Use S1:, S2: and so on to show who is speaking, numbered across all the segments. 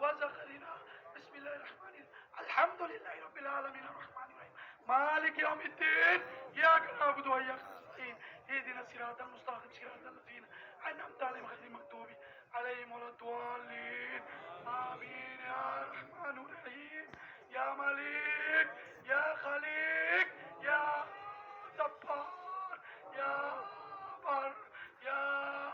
S1: وزخرنا بسم الله الرحمن الرحيم الحمد لله رب العالمين الرحمن الرحيم مالك يوم الدين إياك نعبد وإياك نستعين اهدنا الصراط المستقيم صراط الذين أنعمت عليهم غير المغضوب عليهم ولا الضالين آمين يا رحمن الرحيم يا ملك يا خليق يا جبار يا بر يا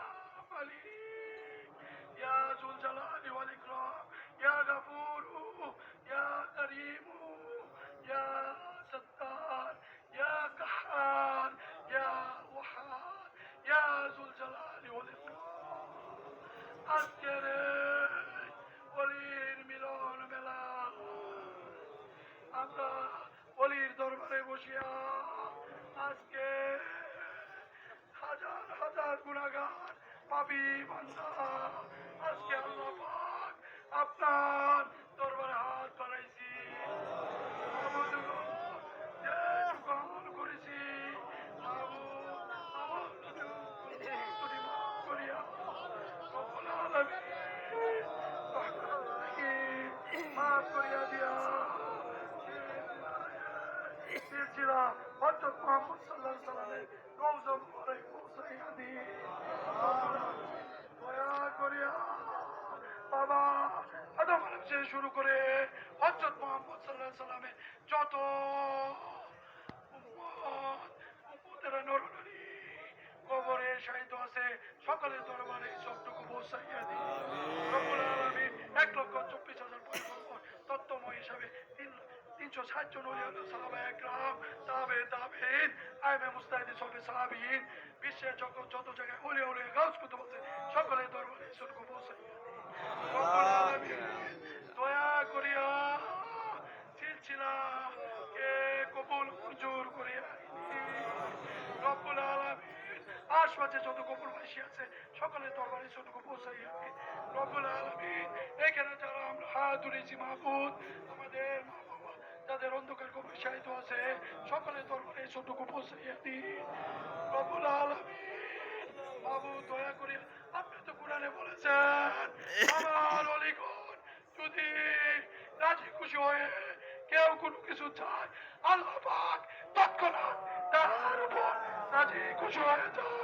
S1: مليك يا ذو الجلال والإكرام يا غفور يا كريم يا ستار يا قهار يا وهاب يا ذو الجلال والإكرام أذكر ولير ميلون ملا আমরা অলির দরবারে বসিয়া আজকে হাজার হাজার গুনাহগার পাপী বান্দা আজকে আল্লাহ পাক আপনার দরবারে হাত বাড়াইছি আমাদের যে দোকান করেছি করিয়া রব্বুল আলামিন মাফ করিয়া দিয়া সিলসিলা হযরত মুহাম্মদ সাল্লাল্লাহু আলাইহি ওয়াসাল্লামের রওজা মুবারক পৌঁছাইয়া দিয়ে দয়া করিয়া বাবা আদম আলাইহিস শুরু করে হযরত মুহাম্মদ সাল্লাল্লাহু আলাইহি ওয়াসাল্লামের যত উম্মতেরা নরনারী কবরে শায়িত আছে সকলের দরবারে সবটুকু পৌঁছাইয়া দিয়ে রব্বুল আলামিন 1,24,000 পয়গম্বর তত্ত্বময় হিসাবে 360 জন ওলি আল্লাহ সাহাবা একরাম তাবেঈন আইমে মুস্তাহিদ সবে সাহাবীন বিশ্বের যত জায়গায় ওলি ওলি গাউস কুতুব আছে সকলের দরবারে সবটুকু পৌঁছাইয়া দিয়ে রব্বুল আলামিন দয়া করিয়া সিলসিলা কে কবুল মঞ্জুর করিয়া রব্বুল আলামিন আশপাশে যত কবরবাসী আছে সকলের দরবারে সবটুকু পৌঁছাইয়া দিয়ে রব্বুল আলামিন এখানে যারা আমরা হাত তুলেছি মাহবুব আমাদের মা বাবা যাদের অন্ধকার কবরে শায়িত আছে সকলের দরবারে সবটুকু পৌঁছাইয়া দিয়ে রব্বুল আলামিন মাহবুব দয়া করিয়া আপনি তো কোরআনে বলেছেন আমার ওলিগণ যদি রাজি খুশি হয়ে কেউ কোনো কিছু চায় আল্লাহ পাক তৎক্ষণাৎ তার উপর রাজি খুশি হয়ে যায়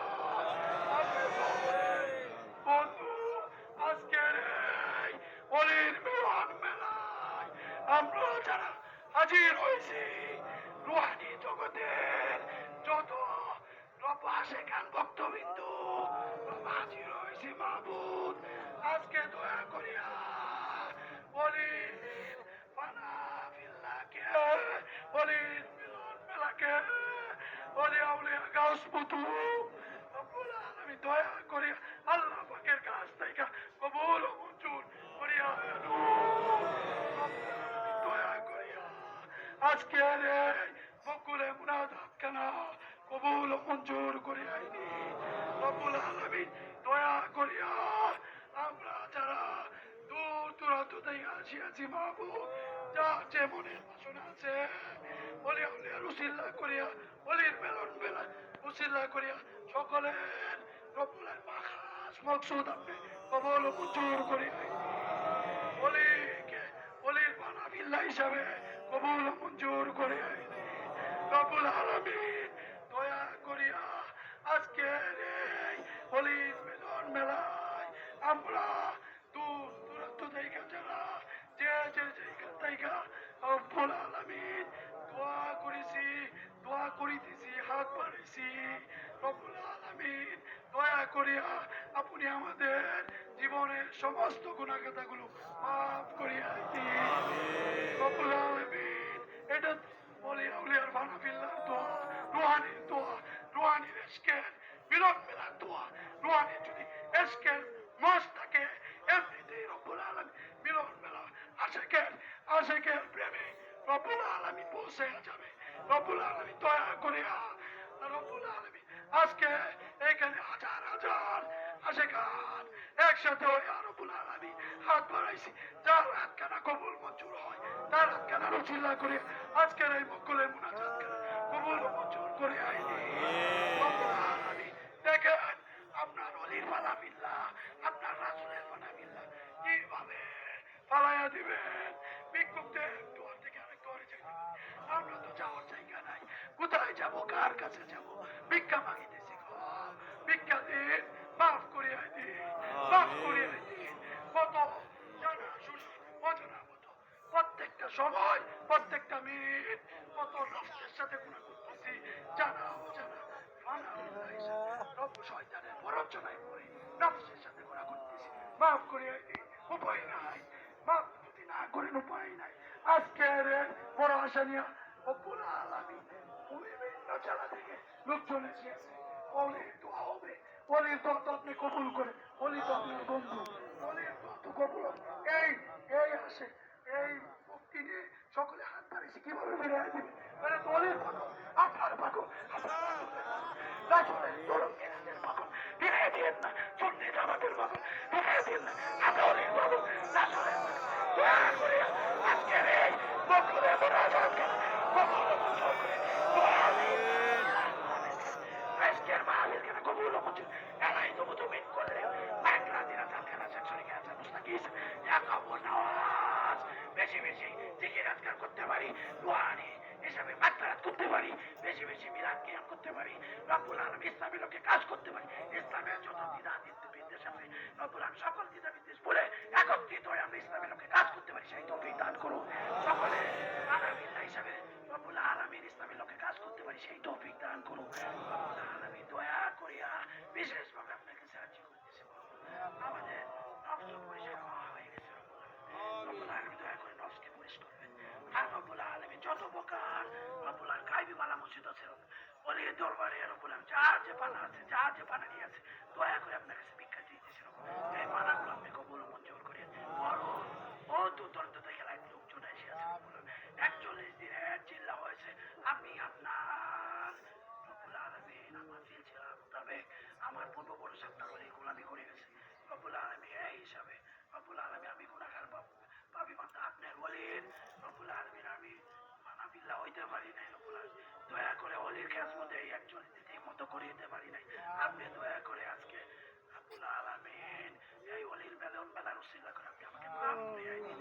S1: বন্ধু আজকের এই অলির মিলন মেলায় আমরা যারা হাজির হয়েছি রুহানি জগতের যত রব্বা শেখান ভক্তবিন্দু হাজির হয়েছি মাহবুব আজকে দয়া করিয়া অলির পানাফিল্লাহকে অলির মিলন মেলাকে অলি আউলিয়া গাউস পুতুল রব্বুল আলামিন দয়া করিয়া আল্লাহ পাকের কাছ থেকে কবুল ও মঞ্জুর করিয়া দয়া করিয়া আজকে বকুলে মুনাজাত খানা কবুল ও মঞ্জুর করিয়া রব্বুল আলামিন দয়া করিয়া আমরা যারা দূর দূরান্ত থেকে আসিয়াছি মাহবুব যা যে মনের বাসনা আছে অলি আউলিয়ার উসিলা করিয়া অলির মেলন মেলা উসিলা করিয়া সকলের রব্বুলের মাখাস মকসুদ আপনি কবল ও মঞ্জুর করিয়া অলিকে অলির পানাফিল্লাহ হিসাবে কবুল ও মঞ্জুর করিয়া রব্বুল আলামিন দয়া করিয়া আজকের এই অলির মিলন মেলায় আমরা দূর দূরান্ত থেকে যারা যে জায়গা থেকে রব্বুল আলামিন দোয়া করেছি দোয়া করিতেছি হাত বাড়াইছি রব্বুল আলামিন দয়া করিয়া আপনি আমাদের জীবনের সমস্ত গুনাহগাতাগুলো মাফ করিয়া দিন রব্বুল আলামিন এটা বলি আউলিয়ার বানাফিল্লাহ দোয়া রুহানির দোয়া রুহানির ইশকের মিলন মেলার দোয়া রুহানির যদি ইশকের মস থাকে এমনিতেই রব্বুল আলামিন মিলন মেলা আশেকের প্রেমে রব্বুল আলামিন পৌঁছে যাবে রব্বুল আলামিন দয়া করিয়া রব্বুল আলামিন আজকে এখানে হাজার হাজার আশেকান একসাথে হয়ে রব্বুল আলামিন হাত বাড়াইছি যার হাত কানা কবুল মঞ্জুর হয় তার হাত কানা রুচিল্লা করে আজকের এই মক্কলে মুনাজাত করে কবুল মঞ্জুর করে আইনি রব্বুল আলামিন দেখেন আপনার অলির বানাবিল্লাহ আপনার রাসূলের বানাবিল্লাহ কিভাবে পালাইয়া দিবেন। ভিক্ষুকদের দুয়ার থেকে আরেক ঘরে যাইতে আমরা তো যাওয়ার জায়গা নাই, কোথায় যাব, কার কাছে যাব? ভিক্ষা মাগিতেছি গো, ভিক্ষা দিন, মাফ করিয়া দিন, মাফ করিয়া দিন। কত জানা শুনা অজানা মতো প্রত্যেকটা সময় প্রত্যেকটা মিনিট কত নষ্টের সাথে গুণা করতেছি, জানা অজানা ফানা রব শয়তানের প্ররোচনায় পড়ে নফসের সাথে গুণা করতেছি, মাফ করিয়া দিন। উপায় নাই, মাফ যদি না করেন উপায় নাই। আজকের বড় আশা নিয়ে রব্বুল আলামিন বিভিন্ন জেলা থেকে লোকজন এসেছে, অলির দোয়া হবে, অলির দোয়া তো আপনি কবুল করে, অলি তো আপনার বন্ধু, অলির দোয়া তো কবুল হবে। এই এই আসে, এই মুক্তি নিয়ে সকলে হাত বাড়িয়েছে, কিভাবে বেড়ে দিবে? মানে তো অলির পাগল, আপনার পাগল, আপনার রাসূলের তরঙ্গের পাগল, ফিরিয়ে দিয়েন না, সুন্নি জামাতের পাগল, ফিরিয়ে দিয়েন না, আমরা অলির পাগল, রাসূলের পাগল। দোয়া করে আজকের এই বকুলে মোনাজাতকে কবুল মঞ্জুর করে, আজকের মাহফিলকে কবুল মঞ্জুর এলাই তো মুতমিন করে একলা দিনা তালকানা সেকশনে গেছে মুস্তাকিস ইয়া কবুল নওয়াজ। বেশি বেশি জিকির আজকার করতে পারি, দোয়ানি হিসাবে মাত্রাত করতে পারি, বেশি বেশি মিলাদ কিয়াম করতে পারি, রব্বুল আলামিন ইসলামের লোকে কাজ করতে পারি। ইসলামের যত দ্বিধা বিদ্বেষ আছে রব্বুল আলামিন সকল দ্বিধা বিদ্বেষ বলে একত্রিত হয়ে আমরা ইসলামের লোকে কাজ করতে পারি, সেই তৌফিক দান করো সকলে। আলামিল্লাহ হিসাবে রব্বুল আলামিন ইসলামের লোকে কাজ করতে পারি, সেই তৌফিক দান করো রব্বুল আলামিন। দয়া করিয়া বিশেষভাবে আপনার কাছে আর্জি করতেছি, আমাদের নফস পরিষ্কার হয়ে গেছে, রব্বুল আলামিন দয়া করে নফসকে পরিষ্কার করবেন। আর রব্বুল আলামিন যত প্রকার রব্বুল আলামিন গায়বী মালা মসজিদ আছে বলে দরবারে রব্বুল আলামিন যার যে পানা আছে, যার যে পানা নিয়ে আছে, দয়া করে আপনার কাছে ভিক্ষা দিতেছি, এই পানাগুলো আপনি কবুল মঞ্জুর করে বড় ও দুর্দান্ত থেকে লোকজন এসে আছে, 41 দিনের চিল্লা হয়েছে, আমি আপনার রব্বুল আলামিন আমার সিলসিলা মোতাবেক আমার পূর্বপুরুষ আপনার ওলি গোলামি করে গেছে রব্বুল আলামিন। এই হিসাবে রব্বুল আলামিন আমি গুনাহগার পাপী বান্দা আপনার ওলির রব্বুল আলামিন আমি মানাবিল্লাহ হইতে পারি নাই রব্বুল আলামিন। দয়া করে ওলির খেজমতে এই 41 দিন ঠিক মতো করে দিতে পারি নাই, আপনি দয়া করে আজকে রব্বুল আলামিন এই ওলির বেলার উসিলা করে আপনি আমাকে মাফ করে দিন।